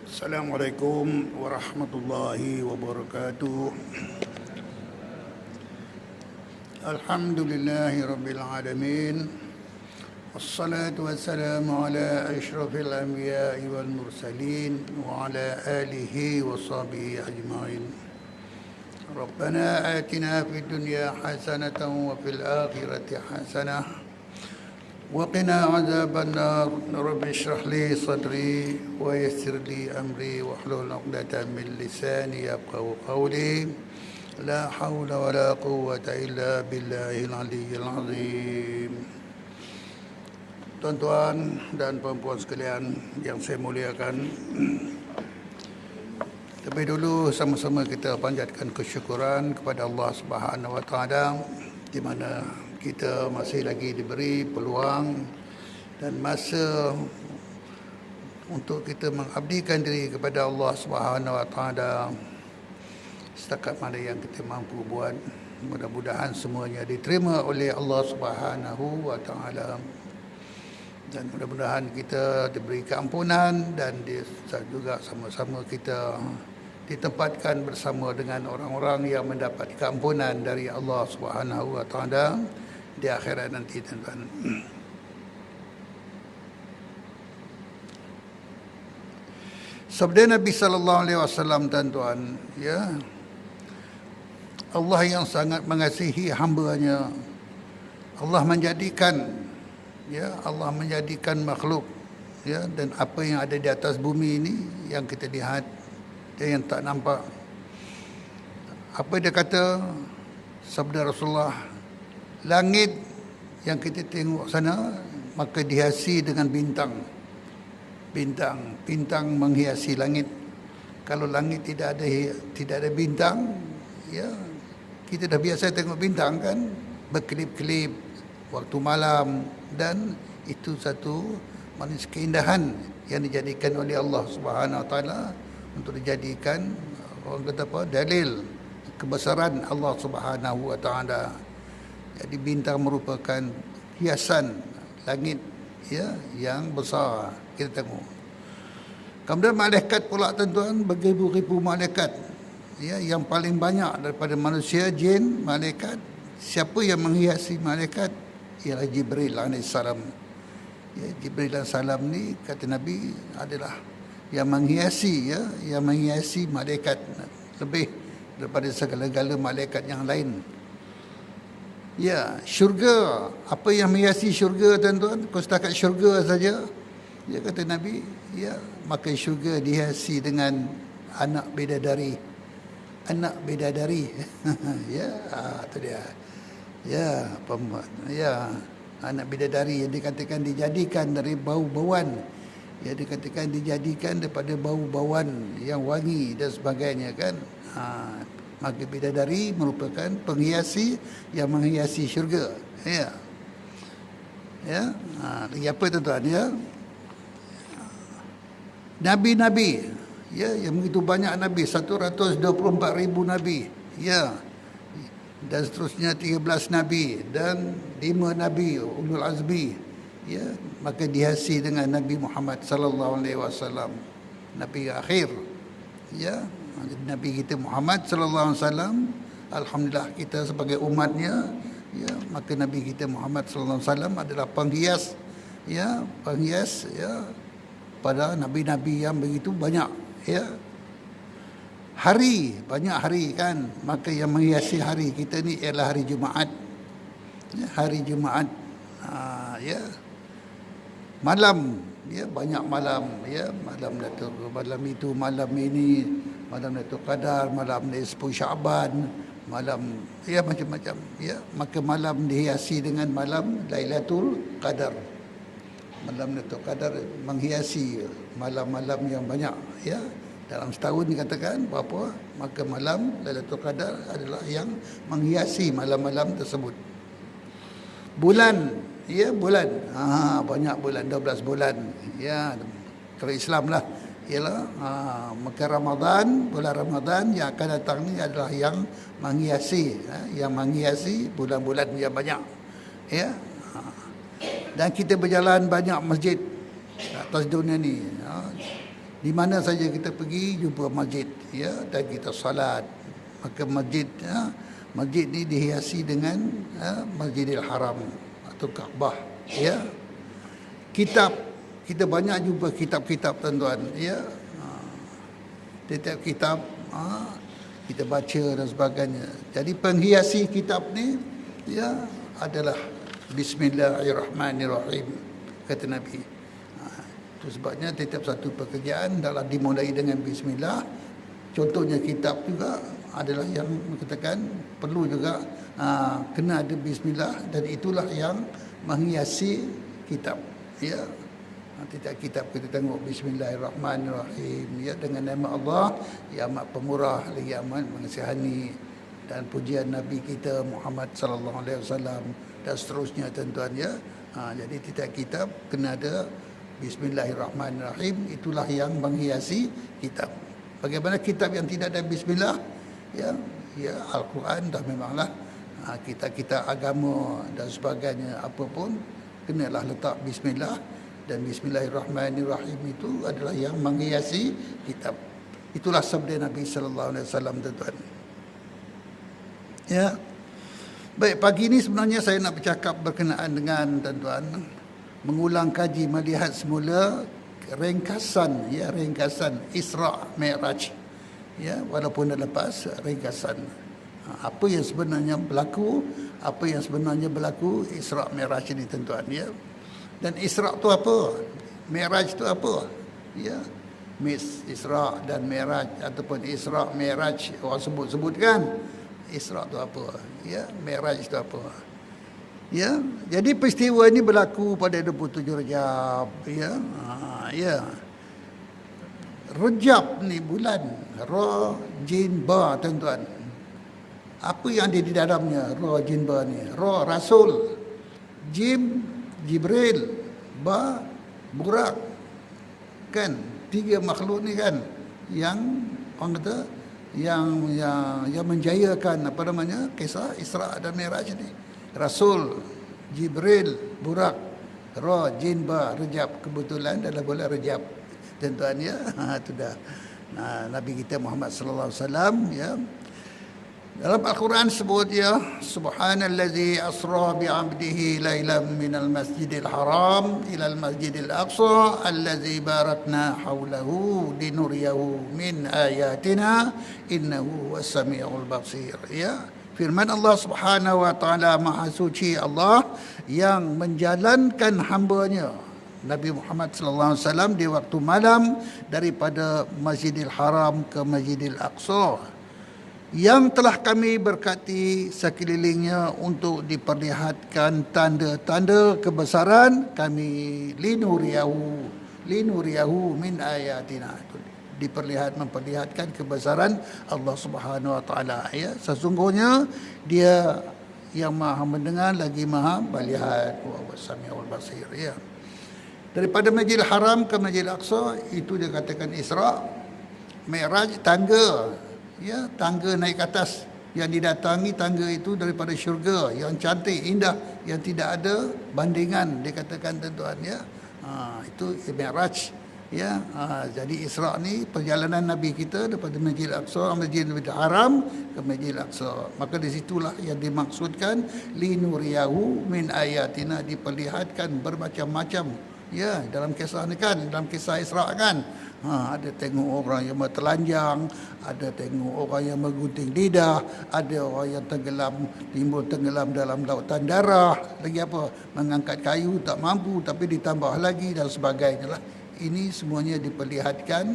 Assalamualaikum warahmatullahi wabarakatuh. Alhamdulillahi rabbil alamin. Wassalatu wassalamu ala asyrafil anbiya'i wal mursalin wa ala alihi wa sahbihi ajma'in. Rabbana atina fid dunya hasanatan wa fil akhirati hasanah وقنا عذاب النار رب اشرح لي صدري ويسر لي أمري واحلل عقدة من لساني يفقهوا قولي لا حول ولا قوة إلا بالله العلي العظيم. Tuan-tuan dan puan-puan sekalian yang saya muliakan, lebih dulu sama-sama kita panjatkan kesyukuran kepada Allah Subhanahu Wa Taala di mana kita masih lagi diberi peluang dan masa untuk kita mengabdikan diri kepada Allah Subhanahu Wa Taala setakat mana yang kita mampu buat. Mudah-mudahan semuanya diterima oleh Allah Subhanahu Wa Taala dan mudah-mudahan kita diberi keampunan dan juga sama-sama kita ditempatkan bersama dengan orang-orang yang mendapat keampunan dari Allah Subhanahu Wa Taala di akhirat nanti, tuan-tuan. Sabda Nabi sallallahu alaihi wasallam, tuan-tuan, ya, Allah yang sangat mengasihi hamba-Nya, Allah menjadikan makhluk, ya, dan apa yang ada di atas bumi ini yang kita lihat dan yang tak nampak. Apa dia kata? Sabda Rasulullah, langit yang kita tengok sana maka dihiasi dengan bintang. Bintang menghiasi langit. Kalau langit tidak ada bintang, ya, kita dah biasa tengok bintang kan, berkelip-kelip waktu malam, dan itu satu manis keindahan yang dijadikan oleh Allah Subhanahu Wa Taala untuk dijadikan, orang kata apa, dalil kebesaran Allah Subhanahu Wa Taala. Jadi bintang merupakan hiasan langit, ya, yang besar kita tengok. Kemudian malaikat pula, tuan-tuan, beribu-ribu malaikat, ya, yang paling banyak daripada manusia, jin, malaikat. Siapa yang menghiasi malaikat? Ialah Jibril alaihissalam. Ya, Jibril alaihissalam ni kata Nabi adalah yang menghiasi, ya, yang menghiasi malaikat lebih daripada segala-gala malaikat yang lain. Ya, syurga, apa yang menghiasi syurga, tuan-tuan? Kalau setakat syurga saja, ya, kata Nabi, ya, maka syurga dihiasi dengan anak bidadari. Anak bidadari. Ya, itu dia. Ya, anak bidadari yang dikatakan dijadikan dari bau-bauan. Ya, dikatakan dijadikan daripada bau-bauan yang wangi dan sebagainya, kan. Maka bidadari merupakan penghiasi yang menghiasi syurga. Ya. Ya. Lagi apa, tuan-tuan, ya? Nabi-nabi, ya, yang begitu banyak nabi, 124,000 nabi. Ya. Dan seterusnya 13 nabi dan 5 nabi ulul azmi. Ya, maka dihiasi dengan Nabi Muhammad sallallahu alaihi wasallam, nabi akhir. Ya. Nabi kita Muhammad sallallahu alaihi wasallam, alhamdulillah kita sebagai umatnya, ya, maka Nabi kita Muhammad sallallahu alaihi wasallam adalah penghias, ya, pada nabi-nabi yang begitu banyak, ya. Hari, banyak hari, kan, maka yang menghiasi hari kita ni ialah hari Jumaat. Ya, hari Jumaat. Ya. Malam, ya, banyak malam, ya, malam itu, malam ini, malam Lailatul Qadar, malam nisfu Syaban, malam, ya, macam-macam, ya. Maka malam dihiasi dengan malam Lailatul Qadar. Malam Lailatul Qadar menghiasi malam-malam yang banyak, ya. Dalam setahun dikatakan berapa, maka malam Lailatul Qadar adalah yang menghiasi malam-malam tersebut. Bulan, ya, bulan, banyak bulan, 12 bulan, ya, kalau Islam lah, ialah maka Ramadan, bulan Ramadan yang akan datang ni adalah yang menghiasi, yang menghiasi bulan-bulan yang banyak, ya. Dan kita berjalan banyak masjid atas dunia ni, Di mana saja kita pergi jumpa masjid, ya, dan kita salat. Maka masjid, ya, masjid ni dihiasi dengan Masjidil Haram atau Kaabah, ya. Kitab, kita banyak jumpa kitab-kitab tuan-tuan, ya. Setiap kitab kita baca dan sebagainya. Jadi penghiasi kitab ni, ya, adalah Bismillahirrahmanirrahim, kata Nabi. Itu sebabnya setiap satu pekerjaan adalah dimulai dengan Bismillah. Contohnya kitab juga adalah yang mengatakan perlu juga kena ada Bismillah, dan itulah yang menghiasi kitab, ya. Setiap kitab kita tengok Bismillahirrahmanirrahim, ya, dengan nama Allah yang amat pemurah lagi amat mengasihani, dan pujian Nabi kita Muhammad sallallahu alaihi wasallam dan seterusnya tuan-tuan, ya. Jadi setiap kitab kena ada Bismillahirrahmanirrahim, itulah yang menghiasi kitab. Bagaimana kitab yang tidak ada Bismillah, ya, Al-Quran dah memanglah kitab-kitab agama dan sebagainya, apapun kenalah letak Bismillah, dan Bismillahirrahmanirrahim itu adalah yang menghiasi kitab. Itulah sabda Nabi sallallahu alaihi wasallam tuan-tuan. Ya. Baik, pagi ini sebenarnya saya nak bercakap berkenaan dengan tuan-tuan mengulang kaji, melihat semula ringkasan, ya, ringkasan Isra' Mi'raj. Ya, walaupun dah lepas ringkasan apa yang sebenarnya berlaku, Isra' Mi'raj ini tuan-tuan, ya. Dan Isra' tu apa? Mi'raj tu apa? Ya. Isra' dan Mi'raj ataupun Isra' Mi'raj, orang sebut kan. Isra' tu apa? Ya, Mi'raj tu apa? Ya, jadi peristiwa ini berlaku pada 27 Rejab, ya. Ya. Rejab ni bulan Ra Jin Ba tuan-tuan. Apa yang ada di dalamnya Ra Jin Ba ni? Ra Rasul, Jim Jibril, Ba Burak. Kan tiga makhluk ni kan yang orang kata yang menjayakan apa namanya kisah Isra dan Mi'raj ni. Rasul, Jibril, Burak, Ra Jin Ba Rejab. Kebetulan dalam bulan Rejab tuan-tuan, ya. Itu dah Nabi kita Muhammad sallallahu alaihi wasallam, ya. Dalam Al-Quran sebut, ya, subhanallazi asra bi'abdihi lailan minal masjidil haram ilal masjidil aqsa allazi barakna hawlahu linuriyahu min ayatina innahu was-sami'ul basir. Ya, firman Allah Subhanahu wa taala, Maha Suci Allah yang menjalankan hamba-Nya Nabi Muhammad sallallahu alaihi wasallam di waktu malam daripada Masjidil Haram ke Masjidil Aqsa, yang telah kami berkati sekelilingnya untuk diperlihatkan tanda-tanda kebesaran kami, linuriyahu min ayatina, memperlihatkan kebesaran Allah Subhanahu wa taala, ya. Sesungguhnya Dia yang Maha mendengar lagi Maha melihat, wa samiul basir, ya. Daripada Masjidil Haram ke Masjidil Aqsa, itu dia katakan Isra'. Mi'raj, tangga, ya, tangga naik ke atas, yang didatangi tangga itu daripada syurga yang cantik, indah, yang tidak ada bandingan, dia katakan tuan-tuan, ya. Itu Mi'raj, ya. Jadi Isra' ni perjalanan Nabi kita daripada Masjidil Aqsa, Masjidil Haram ke Masjidil Aqsa. Maka di situlah yang dimaksudkan linuriyahu min ayatina, diperlihatkan bermacam-macam, ya, dalam kisah ni kan, dalam kisah Isra' kan. Ada tengok orang yang telanjang, ada tengok orang yang menggunting lidah, ada orang yang timbul tenggelam dalam lautan darah, lagi apa, mengangkat kayu tak mampu tapi ditambah lagi dan sebagainya lah. Ini semuanya diperlihatkan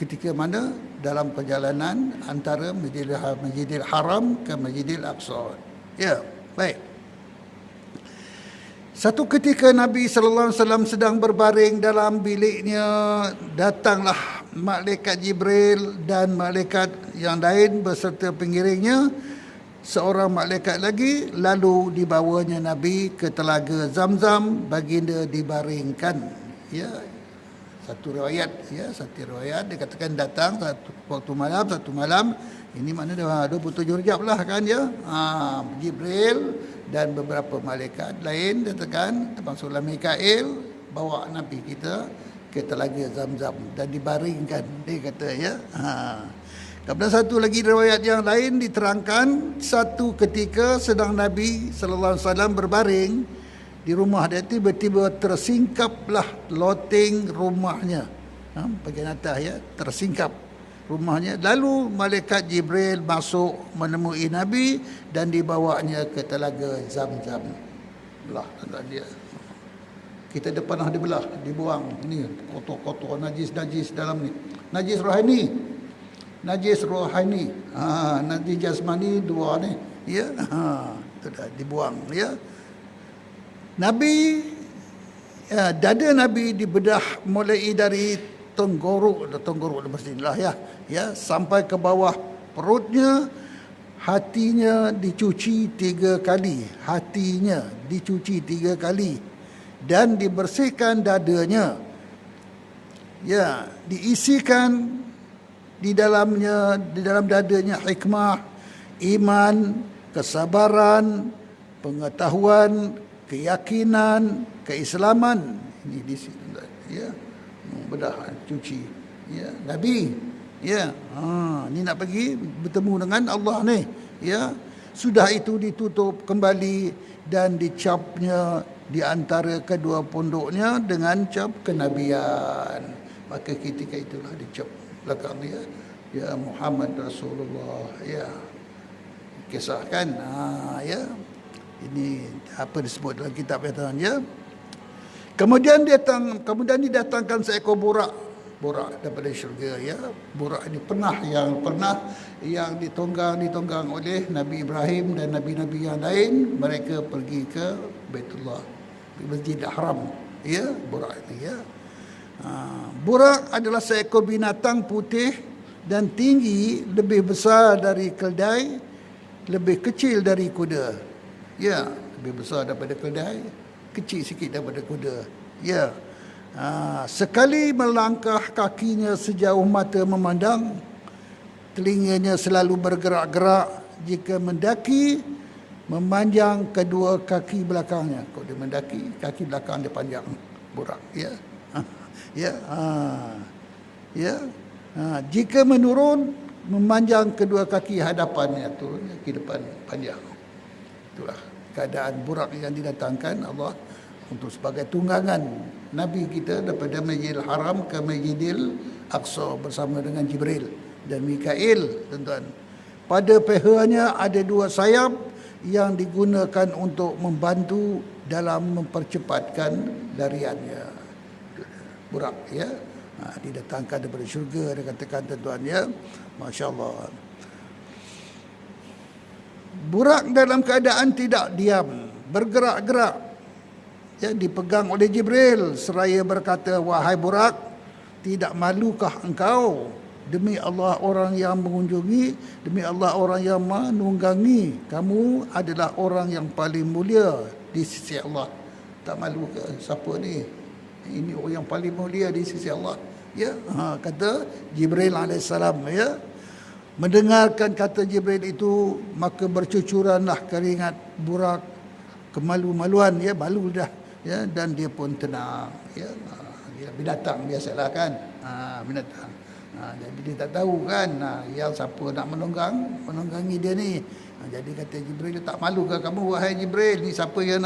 ketika mana dalam perjalanan antara Masjidil Haram ke Masjidil Aqsa. Ya, baik. Satu ketika Nabi sallallahu alaihi wasallam sedang berbaring dalam biliknya, datanglah malaikat Jibril dan malaikat yang lain beserta pengiringnya, seorang malaikat lagi, lalu dibawanya Nabi ke telaga Zamzam, baginda dibaringkan. Ya, satu riwayat dikatakan datang satu malam. Ini mana dah 27 Rejab lah kan, ya. Jibril dan beberapa malaikat lain datang, termasuklah Mikail, bawa Nabi kita ke telaga Zam-Zam dan dibaringkan, dia kata ya. Kemudian satu lagi riwayat yang lain diterangkan, satu ketika sedang Nabi sallallahu alaihi wasallam berbaring di rumah dia, tiba-tiba tersingkaplah loteng rumahnya, bahagian atas ya, tersingkap rumahnya. Lalu malaikat Jibril masuk menemui Nabi dan dibawanya ke telaga Zam-Zam. Belah dia. Kita dah pernah dibelah, dibuang ni kotor-kotor, najis-najis dalam ni. Najis rohani, najis rohani, najis jasmani dua ni, ya, sudah dibuang, ya. Nabi, dada Nabi dibedah mulai dari tenggorok mestilah ya, sampai ke bawah perutnya. Hatinya dicuci 3 kali, hatinya dicuci 3 kali, dan dibersihkan dadanya, ya, diisikan di dalam dadanya hikmah, iman, kesabaran, pengetahuan, keyakinan, keislaman. Ini di sini, ya, bedah cuci, ya, Nabi, ya, ni nak pergi bertemu dengan Allah ni, ya. Sudah itu ditutup kembali dan dicapnya di antara kedua punduknya dengan cap kenabian. Maka ketika itulah dicap belakang dia, ya Muhammad Rasulullah, ya. Kisahkan, ya. Ini apa disebut dalam kitab ya. Kemudian didatangkan seekor burak daripada syurga, ya. Burak ini pernah yang ditunggang oleh Nabi Ibrahim dan nabi-nabi yang lain. Mereka pergi ke Baitullah, Masjid Haram, ya, burak ini, ya. Burak adalah seekor binatang putih dan tinggi, lebih besar dari keldai, lebih kecil dari kuda. Ya, lebih besar daripada keldai, kecil sikit daripada kuda. Ya. Sekali melangkah kakinya sejauh mata memandang, telinganya selalu bergerak-gerak. Jika mendaki, memanjang kedua kaki belakangnya. Kalau dia mendaki, kaki belakang dia panjang, burak, ya. Ya. Ya. Jika menurun, memanjang kedua kaki hadapannya, turunnya ke depan panjang. Itulah keadaan burak yang didatangkan Allah untuk sebagai tunggangan Nabi kita daripada Masjidil Haram ke Masjidil Aqsa bersama dengan Jibril dan Mikail, tuan-tuan. Pada pehanya ada 2 sayap yang digunakan untuk membantu dalam mempercepatkan lariannya. Burak, ya. Didatangkan daripada syurga, dia katakan, tuan-tuan, ya. Masya-Allah. Burak dalam keadaan tidak diam, bergerak-gerak. Ya, dipegang oleh Jibril seraya berkata, "Wahai burak, tidak malukah engkau? Demi Allah orang yang mengunjungi, demi Allah orang yang menunggangi, kamu adalah orang yang paling mulia di sisi Allah." Tak malu ke? Siapa ni? Ini orang yang paling mulia di sisi Allah. Ya, kata Jibril alaihissalam, ya. Mendengarkan kata Jibril itu, maka bercucuranlah keringat burak, kemalu-maluan, ya, malu dah, ya, dan dia pun tenang, ya. Dia binatang biasalah kan, binatang. Jadi dia tak tahu kan, yang siapa nak menunggangi dia ni. Jadi kata Jibril, tak malu ke kamu wahai Jibril, ni siapa yang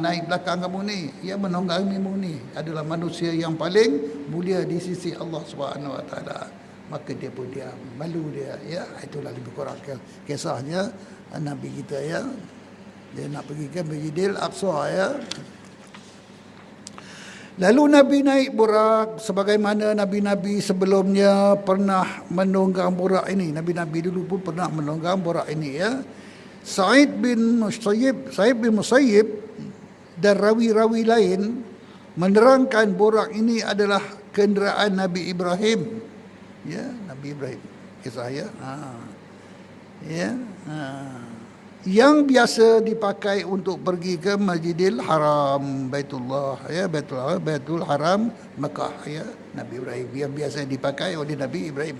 naik belakang kamu ni, yang menunggangimu ni adalah manusia yang paling mulia di sisi Allah Subhanahu Wa Taala. Maka dia pun diam, malu dia, ya. Itulah lebih kurang kisahnya Nabi kita, ya. Dia nak pergi ke Masjidil Aqsa, ya. Lalu Nabi naik burak sebagaimana nabi-nabi sebelumnya pernah menunggang burak ini. Nabi-nabi dulu pun pernah menunggang burak ini, ya. Sa'id bin Musayyib dan rawi-rawi lain menerangkan burak ini adalah kenderaan Nabi Ibrahim. Ya, Nabi Ibrahim, kisah, ya. Ya. Yang biasa dipakai untuk pergi ke Masjidil Haram, Baitullah, ya, Baitul Haram Mekah, ya, Nabi Ibrahim yang biasa dipakai oleh Nabi Ibrahim.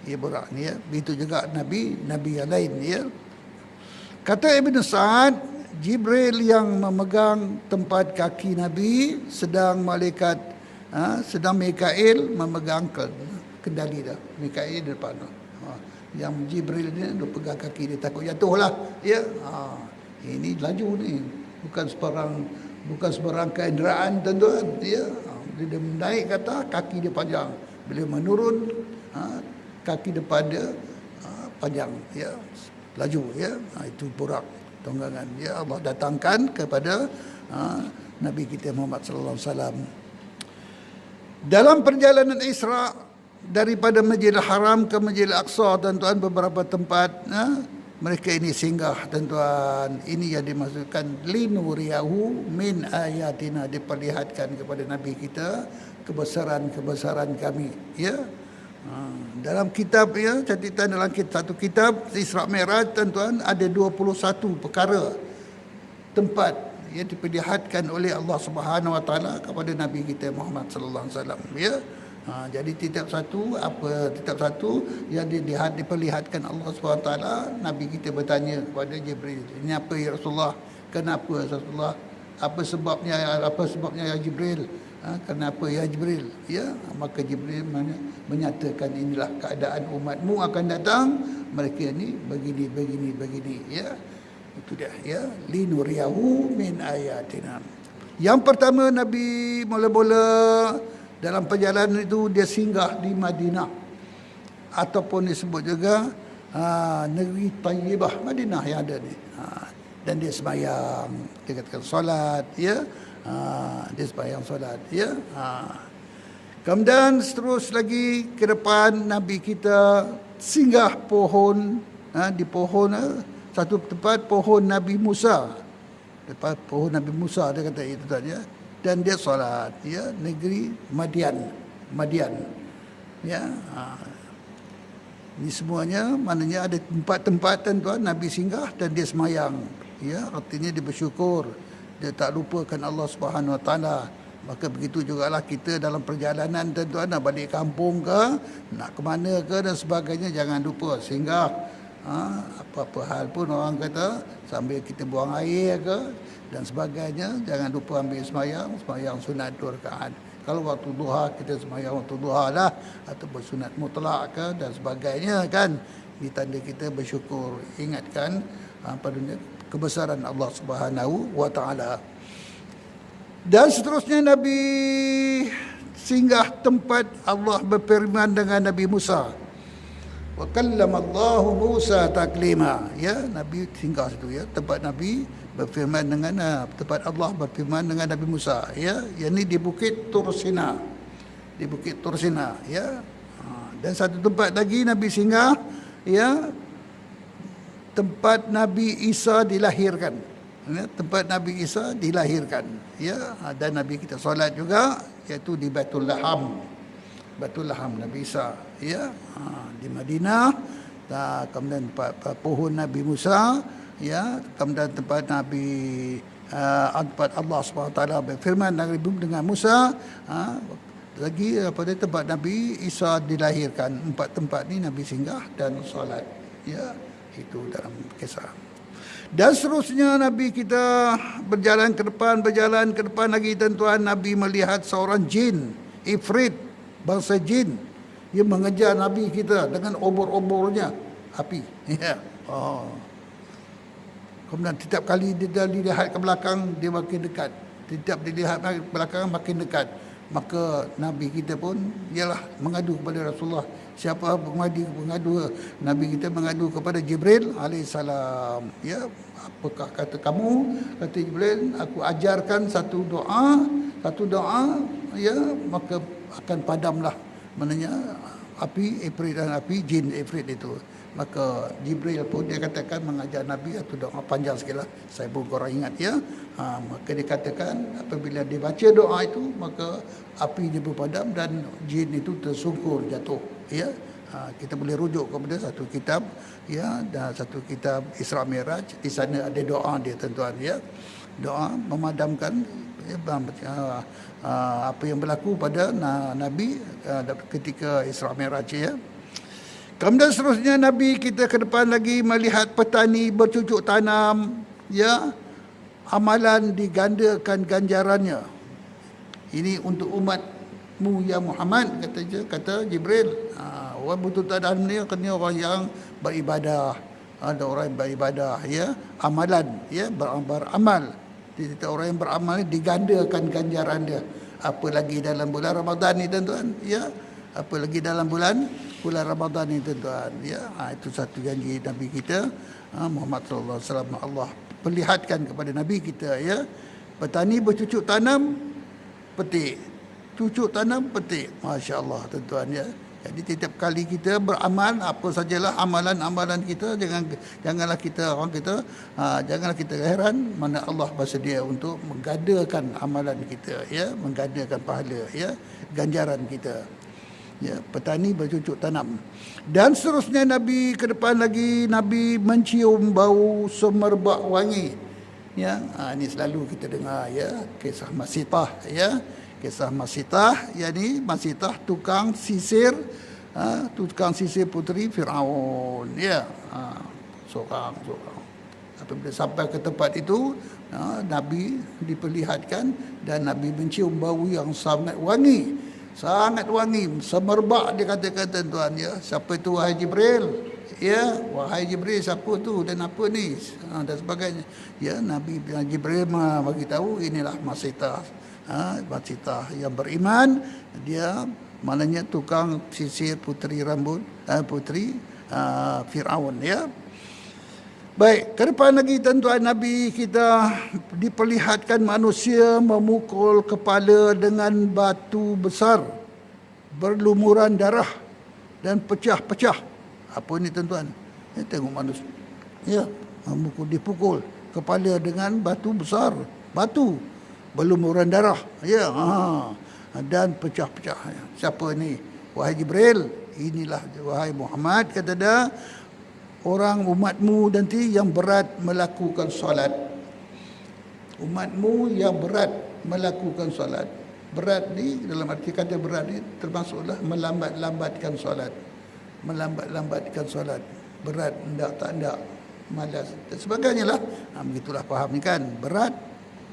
Ya, burak ni, ya. Begitu juga nabi yang lain, ya. Kata Ibn Sa'ad, Jibril yang memegang tempat kaki Nabi, sedang malaikat sedang Mikail memegang kendali dah. Mikail di depan. Yang Jibril ni dia pegang kaki dia, takut jatuh lah. Ya. Ini laju ni. Bukan sebarang kenderaan, tuan-tuan. Ya. Bila dia naik ke atas, kaki dia panjang. Bila menurun, kaki depan dia panjang. Ya. Laju. Ya. Itu burak tunggangan. Ya, Allah datangkan kepada Nabi kita Muhammad sallallahu alaihi wasallam. Dalam perjalanan Isra daripada Masjidil Haram ke Masjidil Aqsa, tuan-tuan, beberapa tempat mereka ini singgah, tuan-tuan. Ini yang dimaksudkan linuriyahu min ayatina, diperlihatkan kepada Nabi kita kebesaran-kebesaran kami. Ya. Dalam kitab, ya, catatan dalam satu kitab Isra Mi'raj, tuan-tuan, ada 21 perkara tempat yang diperlihatkan oleh Allah Subhanahu Wa Taala kepada Nabi kita Muhammad sallallahu alaihi wasallam. Ya. Jadi tiap satu yang diperlihatkan Allah Subhanahu Wa Taala, Nabi kita bertanya kepada Jibril, ini apa ya Rasulullah? Kenapa Rasulullah? Apa sebabnya ya Jibril? Kenapa ya Jibril? Ya, maka Jibril menyatakan inilah keadaan umatmu akan datang, mereka ni begini. Ya. Itu dia, ya, linuriyahu min ayatina. Yang pertama, Nabi mula-mula dalam perjalanan itu dia singgah di Madinah, ataupun disebut juga negeri Tayyibah, Madinah yang ada ni. Dan dia sembahyang, dia katakan solat, ya. Dia sembahyang solat, ya. Kemudian terus lagi ke depan, Nabi kita singgah pohon, di pohon satu tempat, pohon Nabi Musa. Depan pohon Nabi Musa, dia kata itu tadi, ya. Dan dia solat, ya, negeri Madian. Ya. Ini semuanya maknanya ada tempat-tempat, tuan, Nabi singgah dan dia semayang. Ya, artinya dia bersyukur, dia tak lupakan Allah Subhanahu Wa Taala. Maka begitu jugalah kita dalam perjalanan, tuan-tuan, nak balik kampung ke, nak ke mana ke dan sebagainya, jangan lupa singgah. Apa-apa hal pun orang kata, sambil kita buang air ke dan sebagainya, jangan lupa ambil semayang sunat 2 rakaat. Kalau waktu duha, kita semayang waktu duha lah, atau bersunat mutlak ke dan sebagainya, kan. Ini tanda kita bersyukur, ingatkan kebesaran Allah Subhanahu Wa Taala. Dan seterusnya Nabi singgah tempat Allah berfirman dengan Nabi Musa. Wa kallama Allah Musa taklima. Ya, Nabi singgah situ, ya, tempat Nabi berfirman dengan tempat Allah berfirman dengan Nabi Musa, ya, yakni di Bukit Tursina. Di Bukit Tursina, ya. Dan satu tempat lagi Nabi singgah, ya, tempat Nabi Isa dilahirkan. Ya, tempat Nabi Isa dilahirkan, ya. Dan Nabi kita solat juga, iaitu di Baitul Laham. Baitul Laham Nabi Isa, ya. Di Madinah. Kemudian pohon Nabi Musa, ya. Kemudian tempat Nabi tempat Allah SWT berfirman dengan Musa, lagi pada tempat Nabi Isa dilahirkan. 4 tempat ni Nabi singgah dan solat, ya. Itu dalam kisah. Dan seterusnya Nabi kita berjalan ke depan lagi, tuan-tuan. Nabi melihat seorang jin, ifrit, bangsa jin, yang mengejar Nabi kita dengan obor-obornya api. Ya. Kemudian setiap kali dia dilihat ke belakang, dia makin dekat. Setiap dilihat ke belakang, makin dekat. Maka Nabi kita pun ialah mengadu kepada Rasulullah. Siapa mengadu? Nabi kita mengadu kepada Jibril alaihissalam. Ya, apakah kata kamu? Kata Jibril, aku ajarkan satu doa, ya, maka akan padamlah, maknanya api ifrit dan api jin ifrit itu. Maka Jibril pun dia katakan mengajar Nabi satu doa panjang sekali lah, saya pun korang ingat, ya. Maka dia katakan apabila dia baca doa itu, maka api dia berpadam dan jin itu tersungkur jatuh, ya. Kita boleh rujuk kepada satu kitab, ya, dan satu kitab Isra Mi'raj. Di sana ada doa dia, tuan-tuan, ya. Doa memadamkan, ya, apa yang berlaku pada Nabi ketika Isra Mi'raj, ya. Kemudian seterusnya Nabi kita ke depan lagi melihat petani bercucuk tanam, ya. Amalan digandakan ganjarannya. Ini untuk umat umatmu ya Muhammad, kata Jibril. Orang bertutan ni kena orang yang beribadah. Ada orang yang beribadah, ya, amalan, ya, beramal. Tidak, orang yang beramal ni digandakan ganjaran dia. Apalagi dalam bulan Ramadan ni tuan-tuan, ya. Apalagi dalam bulan Ramadan ni tuan-tuan, ya. Itu satu janji Nabi kita Muhammad sallallahu alaihi wasallam. Allah perlihatkan kepada Nabi kita, ya. Petani bercucuk tanam, petik. Cucuk tanam, petik. Masya-Allah tuan-tuan, ya. Jadi setiap kali kita beramal, apa sajalah amalan-amalan kita, janganlah kita janganlah kita heran mana Allah bersedia untuk menggandakan amalan kita, ya, menggandakan pahala, ya, ganjaran kita. Ya, petani bercucuk tanam. Dan seterusnya Nabi ke depan lagi, Nabi mencium bau semerbak wangi. Ya, ini selalu kita dengar, ya, kisah Masitah, ya. Kisah Masitah, yakni Masitah tukang sisir puteri Firaun, ya. Seorang. Apabila sampai ke tempat itu, Nabi diperlihatkan dan Nabi mencium bau yang sangat wangi, semerbak, dia katakan tuan, ya. Siapa itu? Wahai Jibril, ya. Wahai Jibril, siapa tu dan apa ni, dan sebagainya, ya. Nabi Jibril bagi tahu inilah Masitah. Masitah yang beriman, dia maknanya tukang sisir puteri Firaun, ya. Baik, ke depan lagi tuan-tuan, Nabi kita diperlihatkan manusia memukul kepala dengan batu besar, berlumuran darah dan pecah-pecah. Apa ni tuan-tuan? Tengok manusia, ya, dipukul kepala dengan batu besar, batu berlumuran darah, ya, dan pecah-pecah. Siapa ni? Wahai Jibril, inilah wahai Muhammad, kata dia, orang umatmu nanti yang berat melakukan solat. Umatmu yang berat melakukan solat. Berat ni, dalam arti kata berat ni, termasuklah melambat-lambatkan solat. Melambat-lambatkan solat. Berat, tak nak, malas dan sebagainya lah. Begitulah faham ni kan. Berat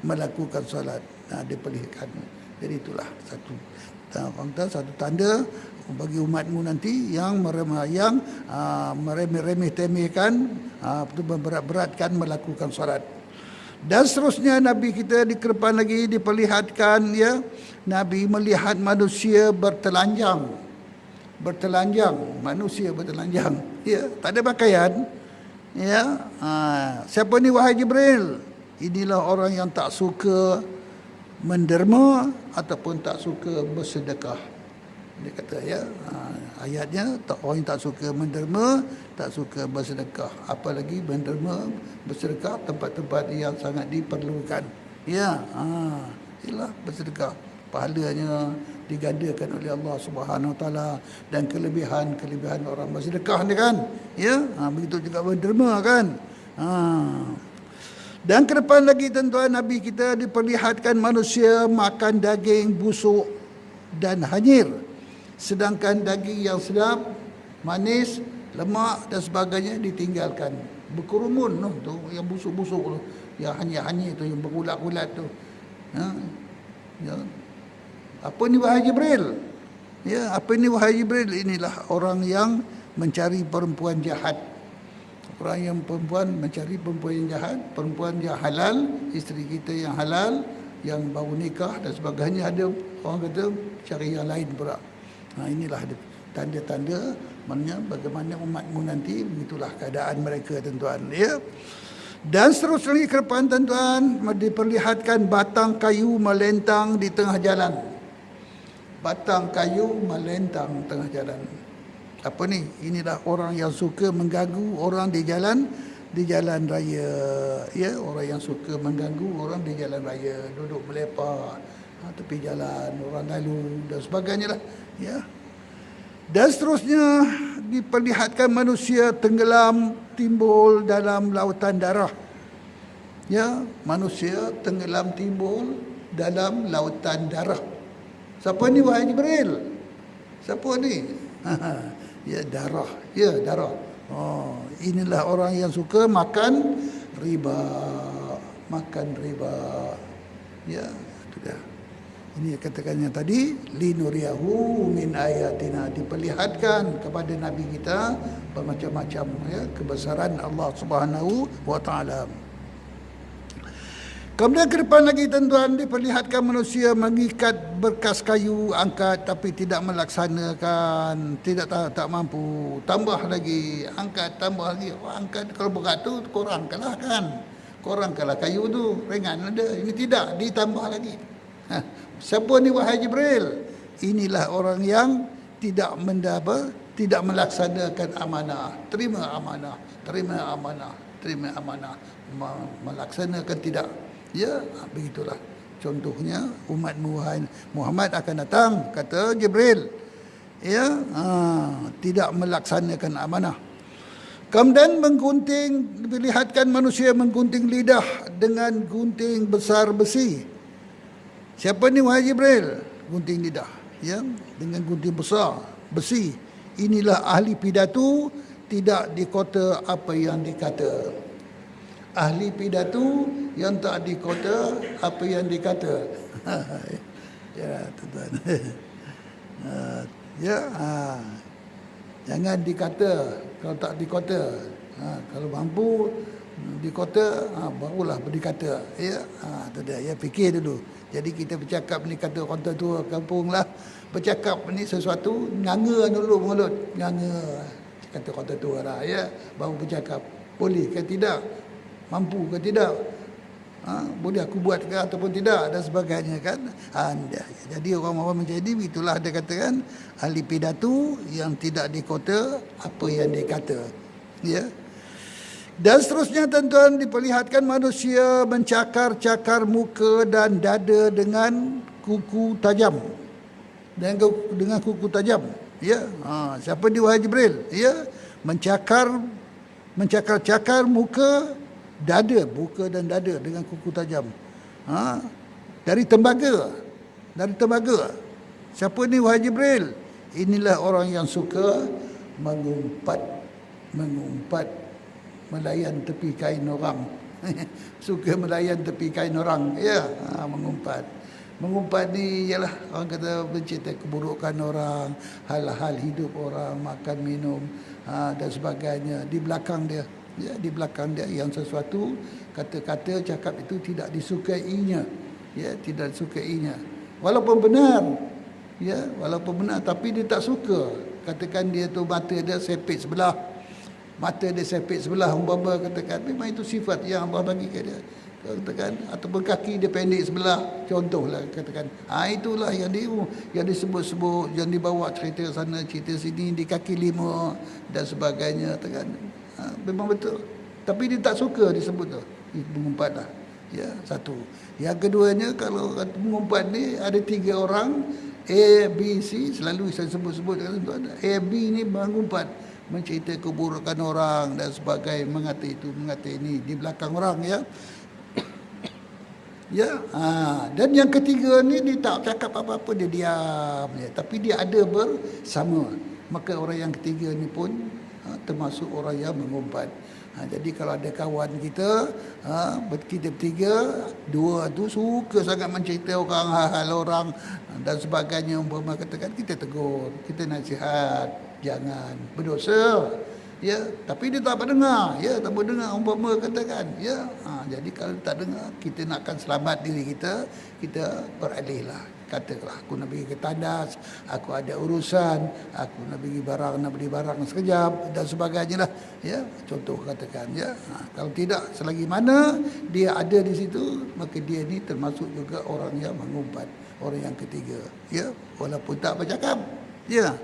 melakukan solat. Diperlihatkan. Jadi itulah satu tanda bagi umatmu nanti yang meremeh-temehkan, memberat-beratkan melakukan solat. Dan seterusnya Nabi kita di depan lagi diperlihatkan, ya, Nabi melihat manusia bertelanjang, manusia bertelanjang, ya, tak ada pakaian, ya. Siapa ni? Wahai Jibril, inilah orang yang tak suka menderma ataupun tak suka bersedekah. Dia kata, ya, ayatnya, orang yang tak suka menderma, tak suka bersedekah, apalagi menderma, bersedekah tempat-tempat yang sangat diperlukan, ya. Ialah bersedekah, pahalanya digandakan oleh Allah Subhanahu Wa Taala, dan kelebihan orang bersedekah ni kan, ya. Begitu juga menderma kan. Dan ke depan lagi tuan-tuan, Nabi kita diperlihatkan manusia makan daging busuk dan hanyir, sedangkan daging yang sedap, manis, lemak dan sebagainya ditinggalkan. Berkerumun tu, yang busuk-busuk tu, yang hanyir-hanyir tu, yang berulat-ulat tu. Ya. Apa ni wahai Jibril? Ya, apa ni wahai Jibril? Inilah orang yang mencari perempuan jahat. Orang yang mencari perempuan yang jahat, perempuan yang halal, isteri kita yang halal, yang baru nikah dan sebagainya. Ada orang kata cari yang lain pula. Inilah tanda-tanda maknanya bagaimana umatmu nanti, begitulah keadaan mereka tuan-tuan, ya. Dan seterusnya ke depan tuan-tuan, diperlihatkan batang kayu melentang di tengah jalan. Batang kayu melentang tengah jalan. Apa ni? Inilah orang yang suka mengganggu orang di jalan raya, ya. Orang yang suka mengganggu orang di jalan raya, duduk melepak tepi jalan, orang lalu dan sebagainya lah, ya. Dan seterusnya diperlihatkan manusia tenggelam timbul dalam lautan darah, ya. Manusia tenggelam timbul dalam lautan darah. Siapa ni wahai Jibril? Siapa ni? Ya, darah, ya, darah. Inilah orang yang suka makan riba, ya, itu dah. Ini katakannya tadi, linuriyahu min ayatina, diperlihatkan kepada Nabi kita bermacam-macam ya kebesaran Allah Subhanahu wa taala. Kemudian ke depan lagi tuan-tuan, diperlihatkan manusia mengikat berkas kayu angkat tapi tidak melaksanakan, tak mampu. Tambah lagi, angkat, tambah lagi. Angkat kalau berat tu kurangkanlah kan. Kurangkanlah kayu tu, ringan ada. Ini tidak, ditambah lagi. Siapa ni wahai Jibril? Inilah orang yang tidak tidak melaksanakan amanah. Terima amanah, terima amanah, terima amanah. Melaksanakan tidak. Ya, begitulah. Contohnya umat Muhammad akan datang, kata Jibril. Ya, tidak melaksanakan amanah. Kemudian menggunting, diperlihatkan manusia menggunting lidah dengan gunting besar besi. Siapa ni wahai Jibril? Gunting lidah, ya, dengan gunting besar besi. Inilah ahli pidato, tidak dikota apa yang dikata. Ahli pidato yang tak dikota apa yang dikata. Ya, tuan-tuan. Ya, jangan dikata kalau tak dikota. Kalau mampu dikota, barulah berdikata. Ya, tu dia. Ya, fikir dulu. Jadi kita bercakap ni, kata orang tua kampung lah, bercakap ni sesuatu nganga dulu mulut, nganga. Kata orang tua lah, ya, baru bercakap. Boleh ke tidak? Mampu ke tidak? Boleh aku buat ke ataupun tidak, dan sebagainya kan. Jadi orang-orang macam ini, itulah dia katakan ahli pidato yang tidak dikota apa yang dikata. Ya. Dan seterusnya tuan-tuan, diperlihatkan manusia mencakar-cakar muka dan dada dengan kuku tajam. Dengan kuku tajam. Ya. Siapa dia wahai Jibril? Ya. Mencakar-cakar muka, dada, muka dan dada dengan kuku tajam. Dari tembaga. Dari tembaga. Siapa ni wahai Jibril? Inilah orang yang suka mengumpat melayan tepi kain orang. Suka melayan tepi kain orang. Ya, mengumpat. Mengumpat ni ialah orang kata mencerita keburukan orang, hal-hal hidup orang, makan minum dan sebagainya di belakang dia. Ya, di belakang dia yang sesuatu kata-kata cakap itu tidak disukainya. Ya, tidak disukainya. Walaupun benar. Ya, walaupun benar tapi dia tak suka. Katakan dia tu mata dia sepit sebelah. Mata dia sepit sebelah, umpama katakan memang itu sifat yang Allah bagi ke dia. Katakan ataupun kaki dia pendek sebelah, contohlah katakan. Itulah yang disebut-sebut, yang dibawa cerita sana cerita sini di kaki lima dan sebagainya, katakan. Memang betul. Tapi dia tak suka disebut tu. Mengumpat lah. Ya, satu. Yang keduanya, kalau mengumpat ni ada 3 orang, A, B, C, selalu saya sebut-sebut A, B ni mengumpat, mencerita keburukan orang dan sebagainya, mengata itu, mengata ini di belakang orang, ya. Ya, dan yang ketiga ni dia tak cakap apa-apa, dia diam, ya. Tapi dia ada bersama. Maka orang yang ketiga ni pun termasuk orang yang mengumpat. Jadi kalau ada kawan kita, kita bertiga, 2 tu suka sangat mencerita orang, hal-hal orang dan sebagainya, umpama katakan, kita tegur, kita nasihat, jangan berdosa. Ya, tapi dia tak mendengar. Ya, tak mendengar, umpama katakan. Ya, jadi kalau tak dengar, kita nakkan selamat diri kita, kita beralihlah. Katakanlah, aku nak pergi ke tandas, aku ada urusan, aku nak beli barang sekejap dan sebagainya lah. Ya, contoh katakan, ya. Kalau tidak, selagi mana dia ada di situ, maka dia ni termasuk juga orang yang mengumpat, orang yang ketiga. Ya, walaupun tak bercakap. Ya.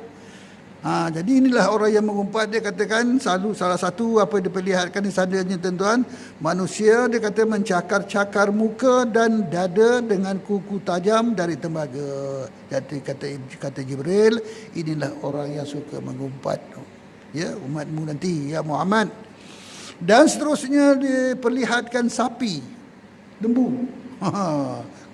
Jadi inilah orang yang mengumpat. Dia katakan selalu salah satu apa diperlihatkan di sananya tuan-tuan, manusia dia kata mencakar-cakar muka dan dada dengan kuku tajam dari tembaga. Jadi kata Jibril, inilah orang yang suka mengumpat. Ya, umatmu nanti, ya Muhammad. Dan seterusnya diperlihatkan sapi, lembu.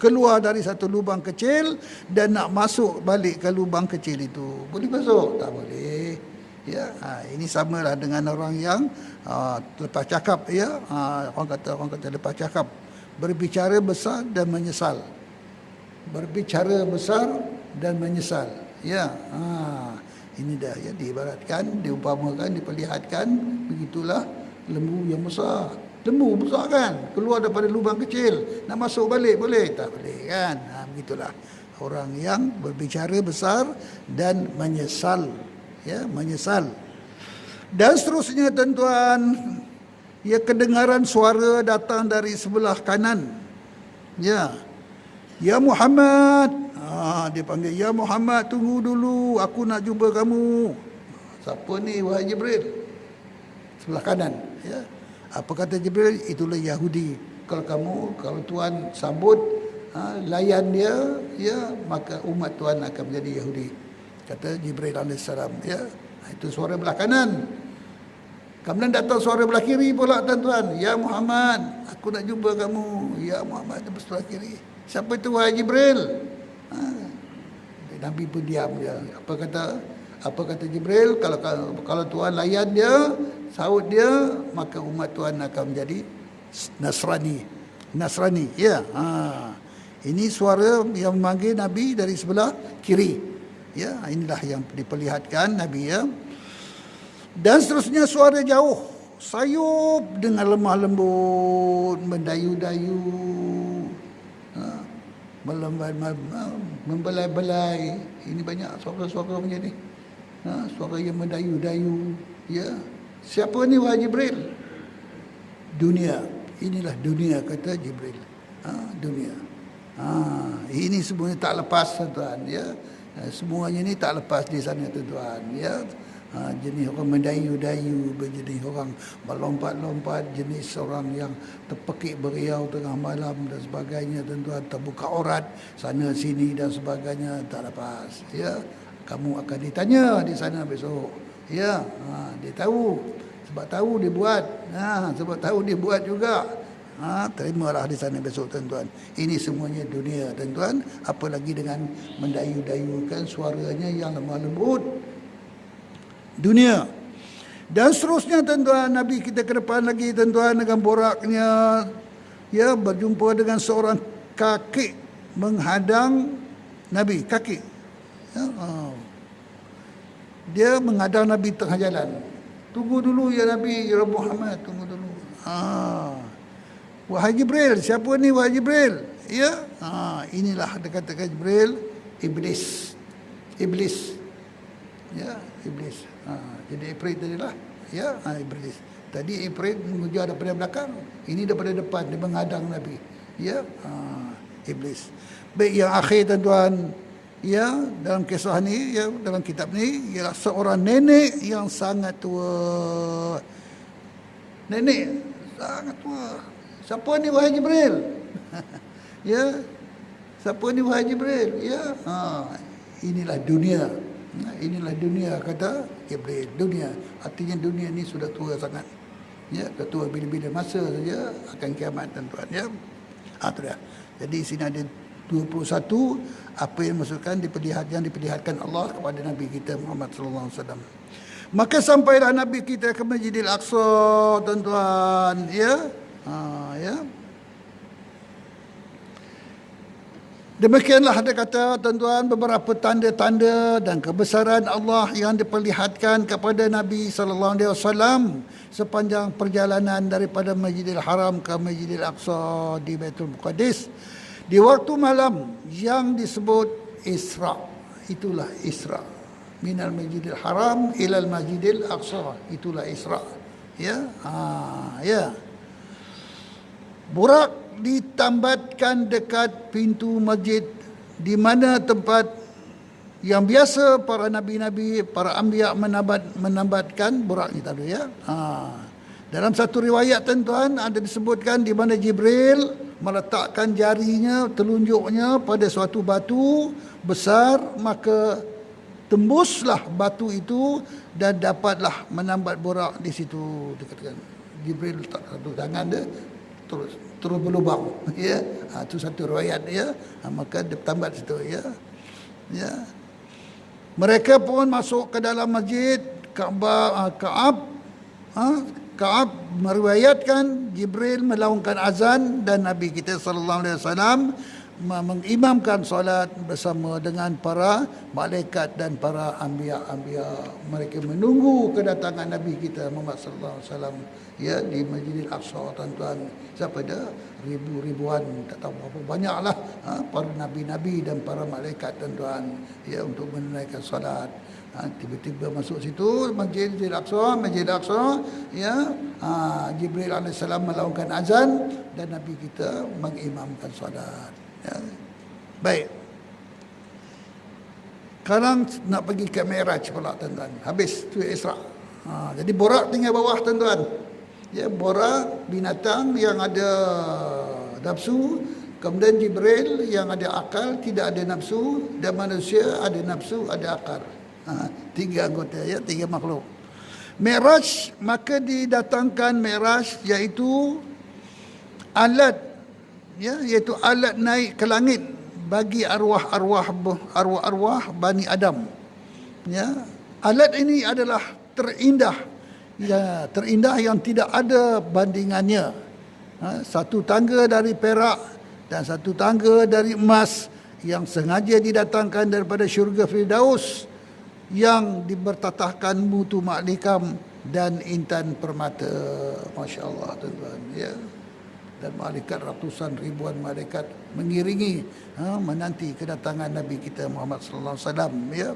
Keluar dari satu lubang kecil dan nak masuk balik ke lubang kecil itu. Boleh masuk? Tak boleh. Ya, ini samalah dengan orang yang lepas cakap, ya. Orang kata lepas cakap, berbicara besar dan menyesal. berbicara besar dan menyesal. Ya, ini dah ya, diibaratkan, diumpamakan, diperlihatkan, begitulah lembu yang besar. Lembu besar kan, keluar daripada lubang kecil, nak masuk balik boleh? Tak boleh kan. Begitulah orang yang berbicara besar dan menyesal. Ya, menyesal. Dan seterusnya tuan-tuan, ya, kedengaran suara datang dari sebelah kanan. Ya, ya Muhammad. Dia panggil, ya Muhammad, tunggu dulu, aku nak jumpa kamu. Siapa ni? Wahai Jibril. Sebelah kanan. Ya. Apa kata Jibril? Itulah Yahudi. Kalau Tuhan sambut, layan dia, ya, maka umat Tuhan akan menjadi Yahudi. Kata Jibril AS. Ya. Itu suara belah kanan. Kemudian datang suara belah kiri pula tuan-tuan. Ya Muhammad, aku nak jumpa kamu. Ya Muhammad, itu sebelah kiri. Siapa itu? Wahai Jibril. Nabi pun diam dia. Apa kata Jibril? Kalau Tuhan layan dia, saut dia, maka umat Tuhan akan menjadi Nasrani. Ya. Ini suara yang memanggil Nabi dari sebelah kiri. Ya, inilah yang diperlihatkan Nabi, ya. Dan seterusnya suara jauh, sayup dengan lemah lembut, mendayu-dayu, membelai-belai. Ini banyak suara-suara macam ni. Suara yang mendayu-dayu. Ya. Siapa ni wahai Jibril? Dunia. Inilah dunia, kata Jibril. Dunia. Ini semuanya tak lepas tuan-tuan, ya. Semuanya ni tak lepas di sana tuan-tuan, ya. Jenis orang mendayu-dayu, jenis orang melompat-lompat, jenis orang yang terpekik beriau tengah malam dan sebagainya tuan-tuan, terbuka aurat sana sini dan sebagainya, tak lepas, ya. Kamu akan ditanya di sana besok, ya. Dia tahu, sebab tahu dia buat, sebab tahu dia buat juga. Terimalah di sana besok tuan-tuan. Ini semuanya dunia tuan-tuan, apalagi dengan mendayu-dayukan suaranya yang lemah lembut. Dunia. Dan seterusnya tuan-tuan, Nabi kita ke depan lagi tuan-tuan dengan boraknya, ya, berjumpa dengan seorang kakek menghadang Nabi, kakek. Ya, dia menghadang Nabi tengah jalan. Tunggu dulu ya Nabi, ya Muhammad, tunggu dulu. Wahai Jibril, siapa ni wahai Jibril? Ya, inilah dikatakan Jibril, iblis. Ya, iblis. Jadi Ifrit tadilah, ya, iblis. Tadi Ifrit mengejar daripada belakang, ini daripada depan, dia menghadang Nabi. Ya, iblis. Baik, yang akhir tuan-tuan, ya, dalam kisah ni, ya, dalam kitab ni, ialah seorang nenek yang sangat tua. Nenek sangat tua. Siapa ni wahai Jibril? Ya, siapa ni wahai Jibril? Ya, inilah dunia. Inilah dunia, kata Jibril. Dunia, artinya dunia ni sudah tua sangat. Ya, tua bila-bila masa saja akan kiamat tuan-tuan, ya. Itu dah. Jadi sini ada 21 apa yang maksudkan diperlihatkan Allah kepada Nabi kita Muhammad sallallahu alaihi wasallam. Maka sampailah Nabi kita ke Masjidil Aqsa tuan-tuan, ya. Ya. Demikianlah ada kata tuan-tuan beberapa tanda-tanda dan kebesaran Allah yang diperlihatkan kepada Nabi sallallahu alaihi wasallam sepanjang perjalanan daripada Masjidil Haram ke Masjidil Aqsa di Baitul Muqaddis di waktu malam yang disebut Isra. Itulah Isra. Minal Masjidil Haram ilal Masjidil Aqsa. Itulah Isra. Ya. Ya. Burak ditambatkan dekat pintu masjid, di mana tempat yang biasa para nabi-nabi, para anbiya menambatkan burak ni tadi, ya. Dalam satu riwayat tuan-tuan ada disebutkan di mana Jibril meletakkan jarinya, telunjuknya pada suatu batu besar, maka tembuslah batu itu dan dapatlah menambat burak di situ. Dikatakan Jibril letak satu tangan dia, terus berlubang, ya. Itu satu riwayat, ya. Maka dia tambat situ, ya. Ya. Mereka pun masuk ke dalam masjid Ka'ab meriwayatkan Jibril melaungkan azan dan Nabi kita sallallahu alaihi wasallam mengimamkan solat bersama dengan para malaikat dan para anbiya. Mereka menunggu kedatangan Nabi kita Muhammad sallallahu alaihi wasallam ya di Masjidil Aqsa, tuan-tuan. Siapa dia? Ribuan, tak tahu berapa banyaklah para nabi-nabi dan para malaikat, tuan-tuan, ya, untuk menunaikan solat. Tiba-tiba masuk situ Masjidil Aqsa, ya, Jibril alaihissalam melakukan azan dan Nabi kita mengimamkan solat. Ya. Baik. Sekarang nak pergi ke Mi'raj pula, tuan-tuan. Habis tu Isra. Jadi Borak tinggal bawah, tuan-tuan. Ya, Borak binatang yang ada nafsu, kemudian Jibril yang ada akal, tidak ada nafsu, dan manusia ada nafsu, ada akal. Tiga anggota, ya, tiga makhluk. Mi'raj, maka didatangkan Mi'raj, iaitu alat, ya, iaitu alat naik ke langit bagi arwah-arwah Bani Adam. Ya, alat ini adalah terindah, ya, terindah yang tidak ada bandingannya. Satu tangga dari perak dan satu tangga dari emas yang sengaja didatangkan daripada syurga Firdaus, yang dibertatahkan mutu maklikam dan intan permata. Masya Allah, tuan-tuan, ya. Dan malaikat, ratusan ribuan malaikat mengiringi, menanti kedatangan Nabi kita Muhammad sallallahu alaihi wasallam, ya.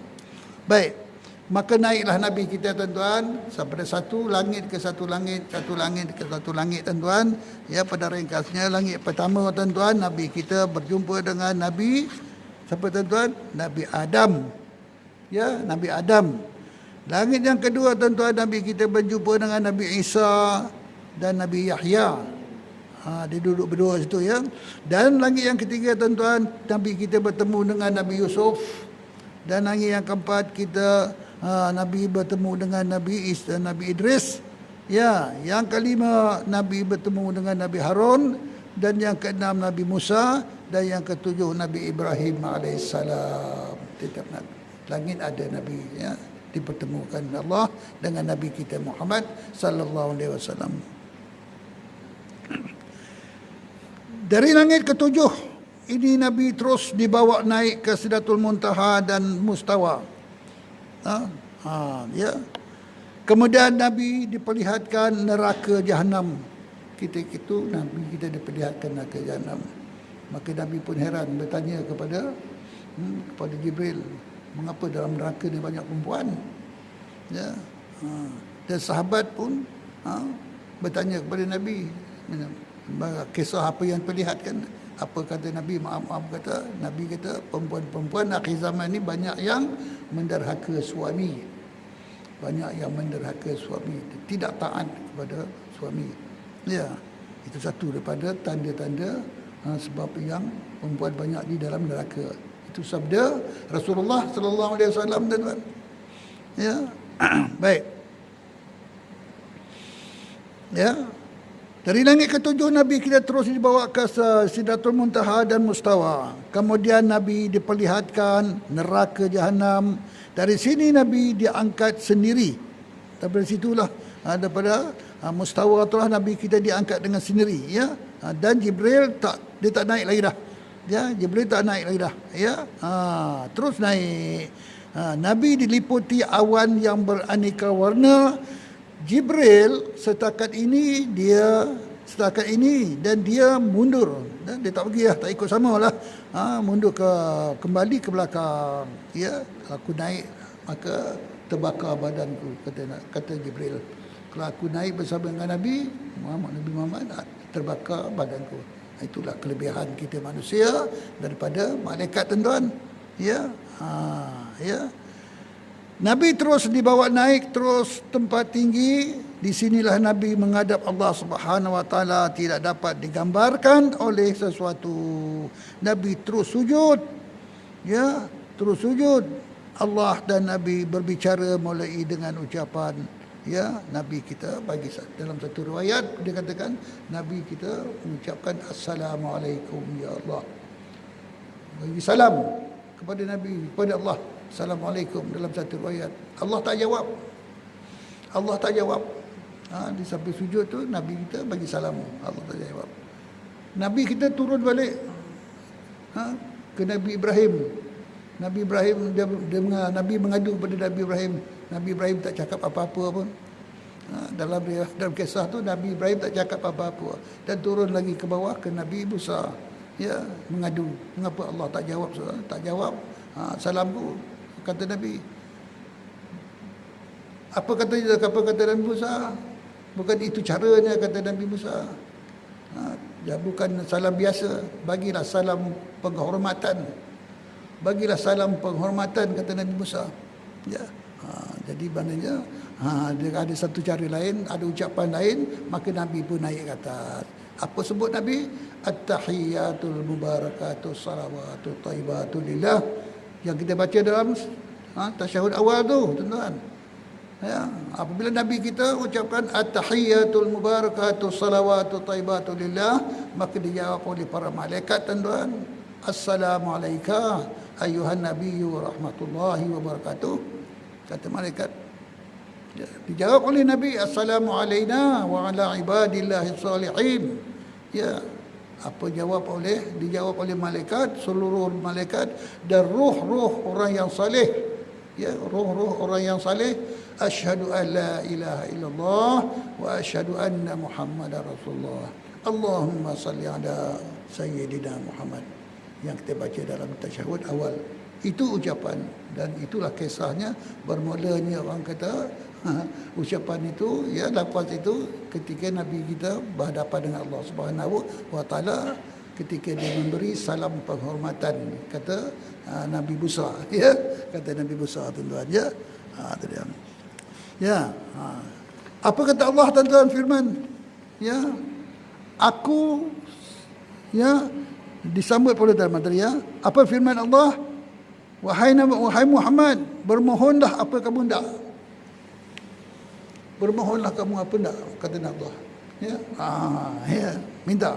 Baik, maka naiklah Nabi kita, tuan-tuan, sampai satu langit ke satu langit, tuan-tuan. Ya, pada ringkasnya, langit pertama, tuan-tuan, Nabi kita berjumpa dengan Nabi siapa, tuan-tuan? Nabi Adam. Ya, Nabi Adam. Langit yang kedua, tuan-tuan, Nabi kita berjumpa dengan Nabi Isa dan Nabi Yahya. Dia duduk berdua situ, ya. Dan langit yang ketiga, tuan-tuan, Nabi kita bertemu dengan Nabi Yusuf. Dan langit yang keempat, kita Nabi bertemu dengan Nabi Idris. Ya, yang kelima, Nabi bertemu dengan Nabi Harun. Dan yang keenam, Nabi Musa. Dan yang ketujuh, Nabi Ibrahim alaihissalam. Tetap Nabi. Langit ada Nabi, ya, dipertemukan Allah dengan Nabi kita Muhammad sallallahu alaihi wasallam. Dari langit ketujuh ini Nabi terus dibawa naik ke Sidratul Muntaha dan Mustawa. Ya. Kemudian Nabi diperlihatkan neraka Jahanam. Ketika itu Nabi kita diperlihatkan neraka Jahanam. Maka Nabi pun heran, bertanya kepada Jibril, mengapa dalam neraka ni banyak perempuan? Ya. Dan sahabat pun bertanya kepada Nabi, kisah apa yang perlihatkan. Apa kata Nabi? Maaf kata Nabi, kata perempuan-perempuan akhir zaman ni banyak yang menderhaka suami. Banyak yang menderhaka suami, tidak taat kepada suami. Ya. Itu satu daripada tanda-tanda sebab yang perempuan banyak di dalam neraka. Itu sabda Rasulullah sallallahu alaihi wasallam, tuan-tuan. Ya. Baik. Ya. Dari langit ketujuh Nabi kita terus dibawa ke Sidratul Muntaha dan Mustawa. Kemudian Nabi diperlihatkan neraka Jahanam. Dari sini Nabi diangkat sendiri. Daripada situlah, daripada Mustawa itulah Nabi kita diangkat dengan sendiri, ya. Dan Jibril dia tak naik lagi dah. Ya, Jibril tak naik lagi dah, ya. Terus naik. Nabi diliputi awan yang beraneka warna. Jibril setakat ini dan dia mundur. Dan dia tak pergi lah, tak ikut samalah. Mundur kembali ke belakang. Ya, aku naik maka terbakar badanku, kata Jibril. Kalau aku naik bersama dengan Nabi Muhammad, terbakar badanku. Itulah kelebihan kita manusia daripada malaikat, tuan-tuan. Ya. Ya. Nabi terus dibawa naik, terus tempat tinggi. Di sinilah Nabi menghadap Allah Subhanahu Wa Taala, tidak dapat digambarkan oleh sesuatu. Nabi terus sujud. Ya, terus sujud. Allah dan Nabi berbicara mulai dengan ucapan, ya, Nabi kita bagi dalam satu riwayat dia katakan Nabi kita mengucapkan assalamualaikum ya Allah. Bagi salam kepada Nabi, kepada Allah, assalamualaikum dalam satu riwayat. Allah tak jawab. Di samping sujud tu Nabi kita bagi salam, Allah tak jawab. Nabi kita turun balik ke Nabi Ibrahim. Nabi Ibrahim Nabi mengadu kepada Nabi Ibrahim. Nabi Ibrahim tak cakap apa-apa pun. Dalam kisah tu Nabi Ibrahim tak cakap apa-apa dan turun lagi ke bawah ke Nabi Musa, ya, mengadu mengapa Allah tak jawab salamku. Kata Nabi, apa kata Nabi Musa, bukan itu caranya, kata Nabi Musa. Ya, bukan salam biasa, bagilah salam penghormatan, kata Nabi Musa. Ya, jadi maknanya dia ada satu cara lain, ada ucapan lain, maka Nabi pun naik ke atas. Apa sebut Nabi? At-tahiyatul mubarakatus salawatut thayyibatu lillah, yang kita baca dalam tasyahud awal tu, tuan-tuan. Ya, apabila Nabi kita ucapkan at-tahiyatul mubarakatus salawatut thayyibatu lillah, maka dijawab oleh para malaikat, tuan-tuan. Assalamualaikum ayuhan nabiyyu rahmatullahi wabarakatuh. Kata malaikat. Dijawab oleh Nabi, assalamu alaina wa ala ibadillahi salihin. Ya, apa dijawab oleh malaikat, seluruh malaikat dan roh-roh orang yang saleh. Ya, roh-roh orang yang saleh. Asyhadu an la ilaha illallah wa asyhadu anna Muhammadar Rasulullah. Allahumma salli ala sayyidina Muhammad, yang kita baca dalam tasyahud awal. Itu ucapan, dan itulah kisahnya bermulanya orang kata ucapan itu, ya, lafaz itu ketika Nabi kita berhadapan dengan Allah Subhanahu wa taala, ketika dia memberi salam penghormatan, kata Nabi Musa, ya, kata Nabi Musa, tuan-tuan, ya. Itu dia. Ya. Apa kata Allah, tuan-tuan, firman, ya, aku, ya, disambut oleh dalam materi, ya. Apa firman Allah? Wahai Muhammad, bermohonlah apa kamu hendak. Bermohonlah kamu apa hendak, kata Allah. Ya. Ya, minta.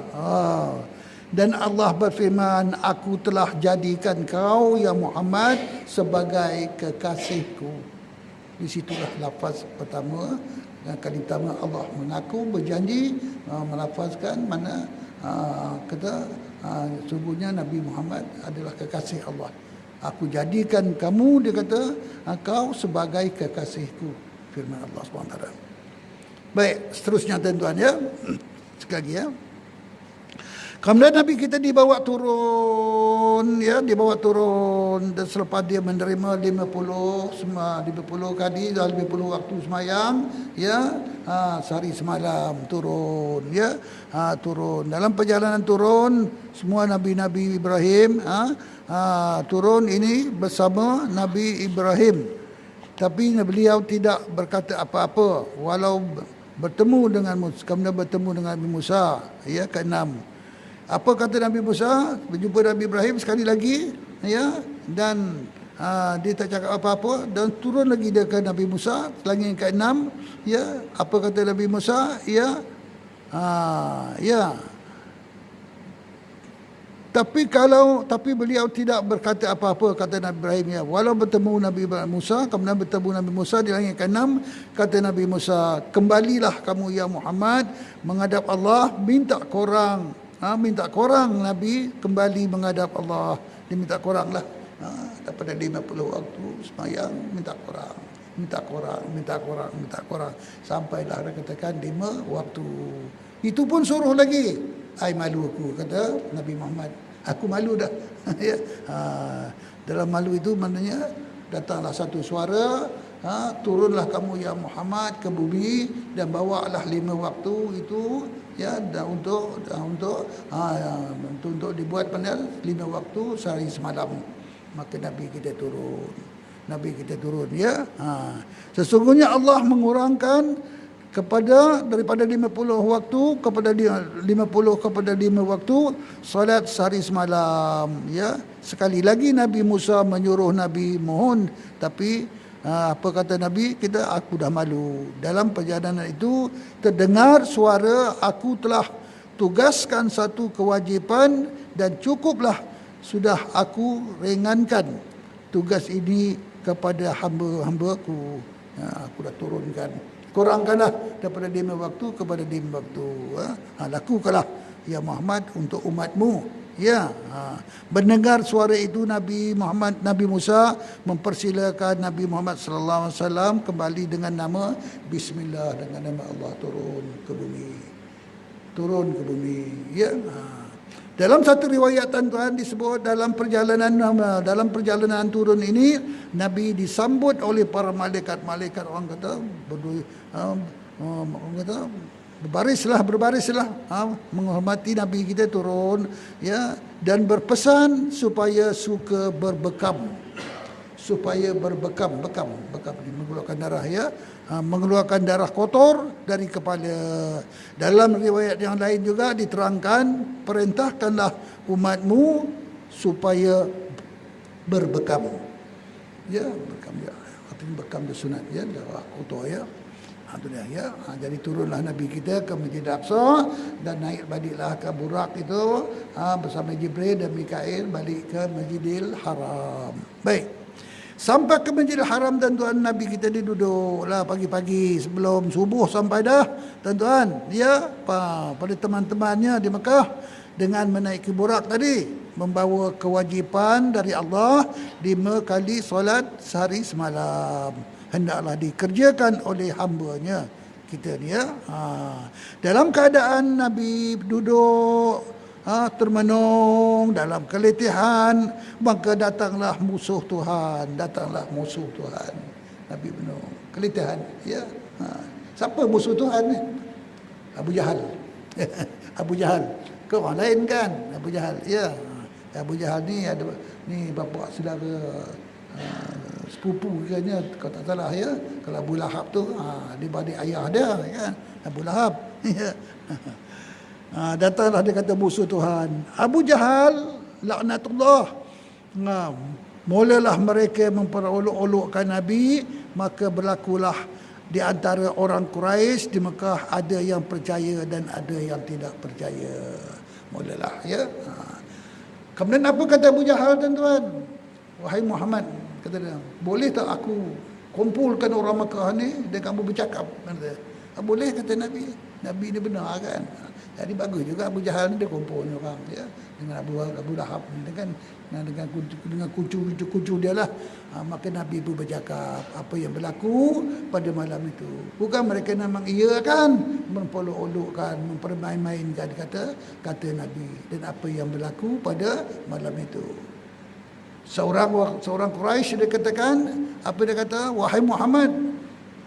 Dan Allah berfirman, aku telah jadikan kau ya Muhammad sebagai kekasihku. Di situlah lafaz pertama, kali pertama Allah mengaku, berjanji, melafazkan mana kata sungguhnya Nabi Muhammad adalah kekasih Allah. Aku jadikan kamu, dia kata, kau sebagai kekasihku, firman Allah SWT. Baik, seterusnya, tuan-tuan, ya. Sekali lagi, ya. Kemudian Nabi kita dibawa turun, ya, dan selepas dia menerima 50 kali dalam 50 waktu semayang, ya, sehari semalam turun, ya, turun. Dalam perjalanan turun, semua Nabi-Nabi Ibrahim turun ini bersama Nabi Ibrahim. Tapi beliau tidak berkata apa-apa walau bertemu dengan Musa, kemudian bertemu dengan Nabi Musa, ya, ke-6. Apa kata Nabi Musa? Berjumpa Nabi Ibrahim sekali lagi, ya, dan dia tak cakap apa-apa, dan turun lagi dia ke Nabi Musa lagi yang ke-6, ya. Apa kata Nabi Musa? Ya, ya. Tapi beliau tidak berkata apa-apa, kata Nabi Ibrahim, ya. Walau bertemu Nabi Musa, kemudian bertemu Nabi Musa di langit ke-6, kata Nabi Musa, kembalilah kamu ya Muhammad menghadap Allah, minta korang Nabi kembali menghadap Allah. Dia minta korang lah, daripada 50 waktu semayang, minta korang, sampailah dia katakan 5 waktu. Itu pun suruh lagi. Ai malu aku, kata Nabi Muhammad, aku malu dah. Ya. Dalam malu itu maknanya datanglah satu suara, turunlah kamu ya Muhammad ke bumi dan bawalah 5 waktu itu, ya, dan untuk dibuat pada 5 waktu sehari semalam. Maka Nabi kita turun, ya. Sesungguhnya Allah mengurangkan daripada 50 waktu kepada 5 waktu solat sehari semalam, ya. Sekali lagi Nabi Musa menyuruh Nabi mohon, tapi apa kata Nabi kita? Aku dah malu. Dalam perjalanan itu terdengar suara, aku telah tugaskan satu kewajipan dan cukuplah sudah aku ringankan tugas ini kepada hamba-hambaku. Aku dah turunkan. Kurangkanlah daripada 5 waktu kepada 5 waktu. Lakukanlah ya Muhammad untuk umatmu, Ya, mendengar suara itu Nabi Musa mempersilakan Nabi Muhammad sallallahu alaihi wasallam kembali dengan nama bismillah, dengan nama Allah turun ke bumi. Turun ke bumi. Ya. Dalam satu riwayat tuan disebut dalam perjalanan turun ini Nabi disambut oleh para malaikat orang kata orang kata berbarislah menghormati Nabi kita turun ya, dan berpesan supaya bekam mengeluarkan darah ya, mengeluarkan darah kotor dari kepala. Dalam riwayat yang lain juga diterangkan, perintahkanlah umatmu supaya berbekam ya, bekam ya, artinya bekam itu sunat ya, darah kotor ya. Jadi turunlah Nabi kita ke Masjid Al-Aqsa dan naik baliklah ke Burak itu bersama Jibril dan Mikail balik ke Masjidil Haram. Baik. Sampai ke Masjidil Haram tuan-tuan, Nabi kita duduklah pagi-pagi sebelum subuh sampai dah tuan-tuan. Dia pada teman-temannya di Mekah dengan menaiki Burak tadi membawa kewajipan dari Allah 5 kali solat sehari semalam. Hendaklah dikerjakan oleh hamba-Nya kita ni ya. Dalam keadaan Nabi duduk termenung dalam keletihan, maka datanglah musuh Tuhan. Nabi menung keletihan ya. Siapa musuh Tuhan ni? Abu Jahal. Abu Jahal. Ke orang lain kan? Abu Jahal ya. Abu Jahal ni ada ni bapa saudara sepupu kiranya kalau tak salah ya. Kalau Abu Lahab tu dia balik ayah dia kan, Abu Lahab ya. Datanglah dia kata musuh Tuhan. Abu Jahal laknatullah. Mulalah mereka memperolok-olokkan Nabi, maka berlakulah di antara orang Quraisy di Mekah ada yang percaya dan ada yang tidak percaya. Mulalah ya. Kemudian apa kata Abu Jahal tuan-tuan? Wahai Muhammad, kata dia, boleh tak aku kumpulkan orang Mekah ni dan kamu bercakap? Kata, boleh kata Nabi. Nabi ni benar kan. Jadi bagus juga Abu Jahal ni dia kumpul orang ya, dengan Abu Lahab dengan kucu dia lah. Maka Nabi pun bercakap apa yang berlaku pada malam itu. Bukan mereka memang iya kan mempolok-olokkan, mempermain-mainkan kata Nabi, dan apa yang berlaku pada malam itu. Seorang Quraisy dia katakan, apa dia kata? Wahai Muhammad,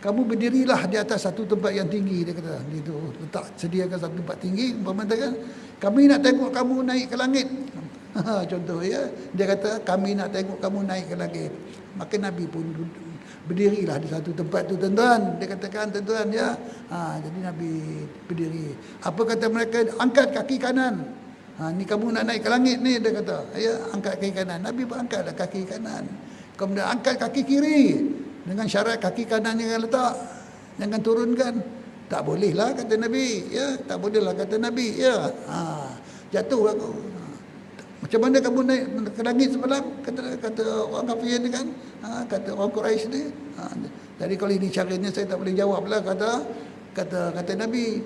kamu berdirilah di atas satu tempat yang tinggi. Dia kata, itu letak sediakan satu tempat tinggi. Mengatakan, kami nak tengok kamu naik ke langit. Contoh ya, dia kata kami nak tengok kamu naik ke langit. Maka Nabi pun berdirilah di satu tempat tu tuan-tuan. Dia katakan tuan-tuan ya. Jadi Nabi berdiri. Apa kata mereka? Angkat kaki kanan. Ni kamu nak naik ke langit ni, dia kata. Ya, angkat kaki kanan. Nabi berangkatlah kaki kanan. Kemudian angkat kaki kiri. Dengan syarat kaki kanan jangan letak. Jangan turunkan. Tak boleh lah kata Nabi. Ya, tak boleh lah kata Nabi. Ya. Jatuh aku. Macam mana kamu naik ke langit semalam? Kata orang kafir ni kan. Kata orang Quraisy ni. Jadi kalau ini caranya saya tak boleh jawab lah kata Nabi.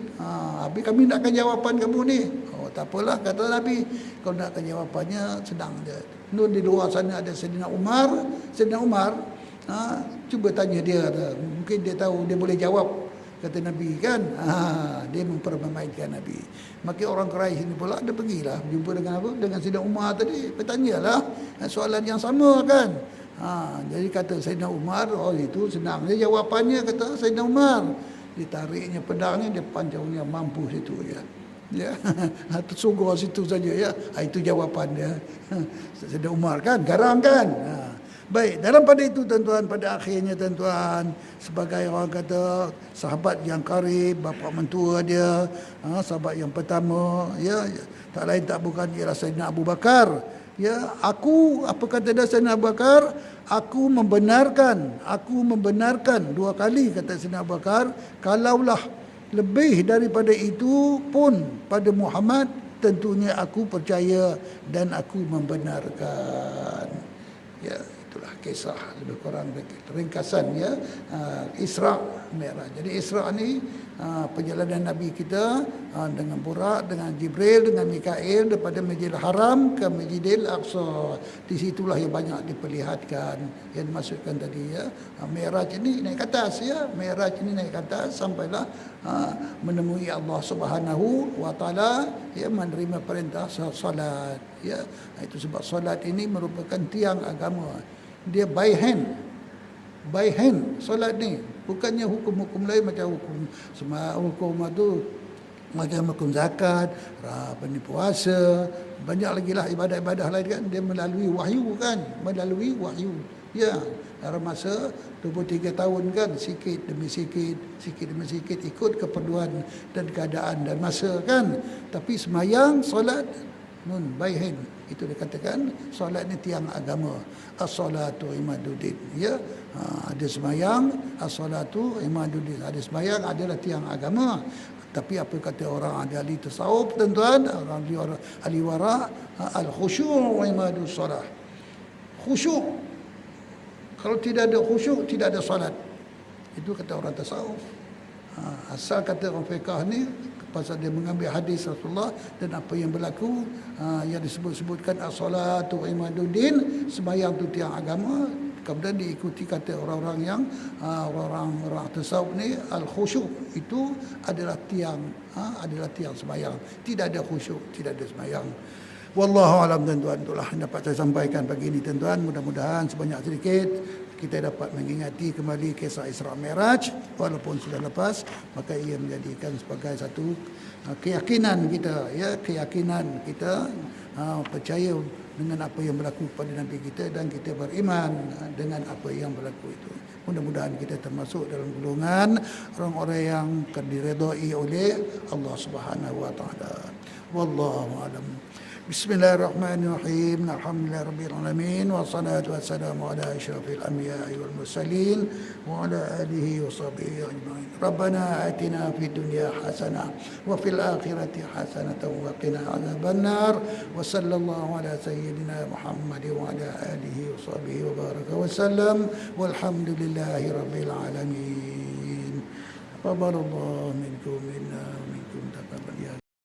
Habis kami nakkan jawapan kamu ni. Tak apalah kata Nabi. Kalau nakkan jawapannya senang je. Nun di luar sana ada Sayyidina Umar. Cuba tanya dia. Mungkin dia tahu, dia boleh jawab. Kata Nabi kan. Dia mempermainkan Nabi. Maka orang Quraisy ini pula dia pergilah jumpa dengan apa? Dengan Sayyidina Umar tadi. Bertanyalah soalan yang sama kan. Jadi kata Sayyidina Umar, itu senang dia jawapannya, kata Sayyidina Umar. Ditariknya pedangnya, dia pancangnya mampu situ ya. Ya, tersungguh situ saja ya. Itu jawapan dia. Sayyidina Umar kan, garang kan. Baik, dalam pada itu tuan-tuan, pada akhirnya tuan-tuan, sebagai orang kata sahabat yang karib, bapa mentua dia, sahabat yang pertama, ya, tak lain tak bukan ialah Sayyidina Abu Bakar. Ya, apa kata dia Sayyidina Abu Bakar? Aku membenarkan 2 kali kata Sayyidina Abu Bakar, kalaulah lebih daripada itu pun pada Muhammad, tentunya aku percaya dan aku membenarkan. Ya, itulah. itulah kisah lebih kurang ringkasan ya, Isra Mi'raj. Jadi Isra ni perjalanan Nabi kita dengan Buraq, dengan Jibril, dengan Mikail daripada Masjidil Haram ke Masjidil Aqsa. Di situlah yang banyak diperlihatkan yang dimaksudkan tadi ya. Mi'raj ini naik ke atas ya. Mi'raj ini naik ke atas sampailah menemui Allah Subhanahu wa taala, ya, menerima perintah solat ya. Itu sebab solat ini merupakan tiang agama. Dia by hand solat ni, bukannya hukum-hukum lain macam hukum hukum itu macam hukum zakat, puasa, banyak lagi lah ibadah-ibadah lain kan, dia melalui wahyu ya. Dalam masa 23 tahun kan, sikit demi sikit ikut keperluan dan keadaan dan masa kan. Tapi semayang solat by hand, itu dikatakan solat ni tiang agama. As-salatu imaduddin ya. Ada semayang, as-salatu imaduddin. Ada semayang adalah tiang agama. Tapi apa kata orang ahli tasawuf tuan-tuan, orang ahli wara, al-khusyu' wa imadus salah. Khusyuk, kalau tidak ada khusyuk tidak ada solat. Itu kata orang tasawuf. Asal kata orang fiqh ni pasal dia mengambil hadis Rasulullah dan apa yang berlaku yang disebut-sebutkan as-salatu imaduddin, sembahyang tu tiang agama. Kemudian diikuti kata orang-orang yang orang tasawuf ni, al-khusyuk itu adalah tiang sembahyang. Tidak ada khusyuk, tidak ada sembahyang. Wallahu alam tuan-tuan, itulah yang dapat saya sampaikan pagi ini tuan-tuan. Mudah-mudahan sebanyak sedikit kita dapat mengingati kembali kisah Isra Mi'raj walaupun sudah lepas, maka ia menjadikan sebagai satu keyakinan kita ya, keyakinan kita percaya dengan apa yang berlaku pada Nabi kita dan kita beriman dengan apa yang berlaku itu. Mudah-mudahan kita termasuk dalam golongan orang-orang yang diredai oleh Allah Subhanahu wa taala. Wallahu alam. Bismillahirrahmanirrahim. Alhamdulillah rabbil alamin wassalatu wassalamu ala asyrafil anbiya'i wal mursalin wa ala alihi wa sahbihi ajma'in. Rabbana atina fid dunya hasanah wa fil akhirati hasanah wa qina adzabannar. Wa sallallahu ala sayyidina Muhammad wa ala alihi wa sahbihi wa baraka wa sallam. Walhamdulillahi rabbil alamin. Taqabbalallahu minkum.